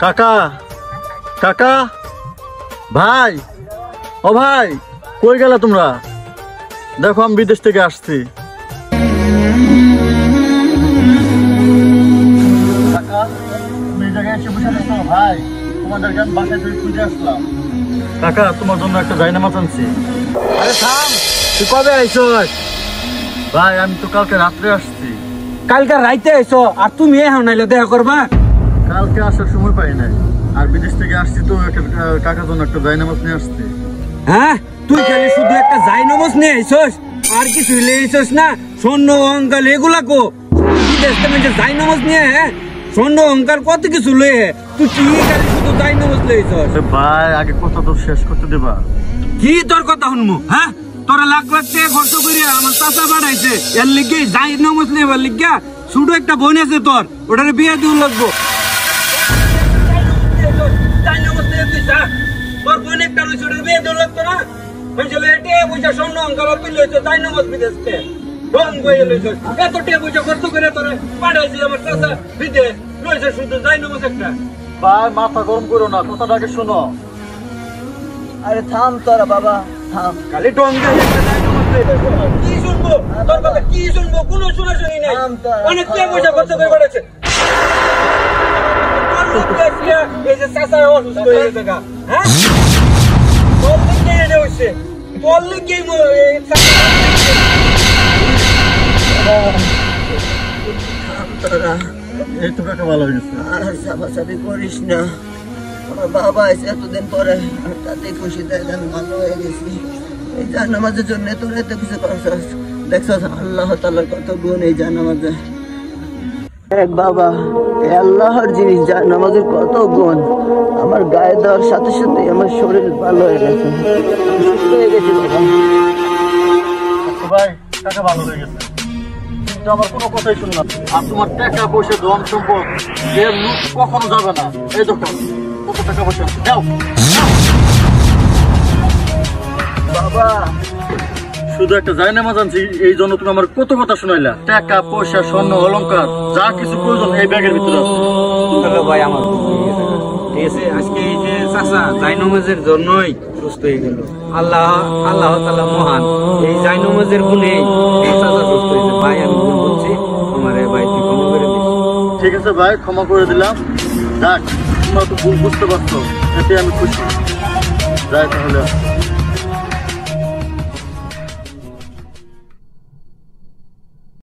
কাকা কাকা ভাই ও ভাই কই গেলা তোমরা? দেখো আমি বিদেশ থেকে আসছি। কাকা তুমি এই জায়গায় এসে বসে আছো ভাই, তোমাদেরকে আমি বাসায় থেকে খুঁজে আসলাম। কাকা তোমার জন্য একটা জায়নামাজ আনছি। আরে থাম, তুই কবে আইছস? ভাই আমি তো কালকে রাত্রে আসছি। কালকে রাইতে আইছো আর তুমি এখন নাইলে দেখা করবা? কালকে আসার সময় পাই নাই, আর বিদেশ থেকে আসছি তো কাকার জন্য একটা জায়নামাজ নিয়ে আসছি। হ্যাঁ, তুই খালি শুধু একটা জায়নামাজ নিয়ে আইছস আর কিছু নিয়ে আইছস না? স্বর্ণ অঙ্কাল এগুলা কো বিদেশ থেকে জায়নামাজ নিয়ে, হ্যাঁ স্বর্ণ অঙ্কাল কত কিছু লয়ে, তুই কি খালি শুধু জায়নামাজ লইছস? ভাই আগে কথা তো শেষ করতে দেবা। কি তোর কথা শুনবো? হ্যাঁ, তোরা লাখ লাখ টাকা খরচ করিয়া আমার চাচা বাড়াইছে, এর লিগে জায়নামাজ নেবার লিগা শুধু একটা বোন আছে তোর, ওটারে বিয়ে দিন লাগবো। তোর বোন একটা রয়েছে, ওটার বিয়ে দিন লাগতো না? বুঝলে এটে বুঝা স্বর্ণ অঙ্কাল তুই লইছ জায়নামাজ বিদেশকে রং বইয়ে লইছ, এত টাকা বুঝা খরচ করে তোরে পাঠাইছি আমার চাচা বিদেশ, লইছে শুধু জায়নামাজ একটা। ভাই মাথা গরম করো না, কথাটাকে শোনো। আরে থাম তোরা বাবা, থাম। খালি ডং দিয়ে একটা জায়নামাজ লইছ, কি শুনবো তোর কথা? কি শুনবো? কোনো শোনাশুনি নাই, অনেক টাকা পয়সা খরচ করে পাঠাইছে। এই যে চাচা অসুস্থ হয়ে গেছে গা, হ্যাঁ তোর লিগে এটা হইছে, তোর লিগে এই তো কাকা ভালো হয়ে গেছে। আর চাপাচাপি করিস না, আমার বাবা এসে এতদিন পরে, আমি তাতে খুশি, তাই আমি ভালো হয়ে গেছি। এই জায়নামাজের জন্য তোর এত কিছু করছস, দেখছস আল্লাহ তাআলার কত গুণ এই জায়নামাজে। এক বাবা, এই আল্লাহর জিনিস জায়নামাজের কত গুণ। আমার গায়ে দেওয়ার সাথে সাথে আমার শরীর ভালো হয়ে গেছে, আমি সুস্থ হয়ে গেছি বাবা। ভাই টাকা ভালো হয়ে গেছে, কিন্তু আমার কোনো কথাই শুনো না। আর তোমার টাকা পয়সা ধন সম্পদ যে লুট কখনো যাবে না। এই দেখো কত টাকা পয়সা দাও। বাবা শুধু একটা জায়নামাজ আনছি, এই জন্য তুমি আমার কত কথা শোনাইলা। টাকা পয়সা স্বর্ণ অলংকার যা কিছু প্রয়োজন এই ব্যাগের ভিতরে আছে। ভাই আমার ঠিক আছে, আজকে এই যে চাচা জায়নামাজের জন্যই সুস্থ হয়ে গেল। আল্লাহ আল্লাহ তাআলা মহান, এই জায়নামাজের গুণে চাচা সুস্থ হয়েছে। ভাই আমি ভুল করছি, আমার ভাই তুই ক্ষমা করে দিস। ঠিক আছে ভাই, ক্ষমা করে দিলাম। যাক তোমরা তো ভুল বুঝতে পারছো, এতে আমি খুশি। যাই তাহলে।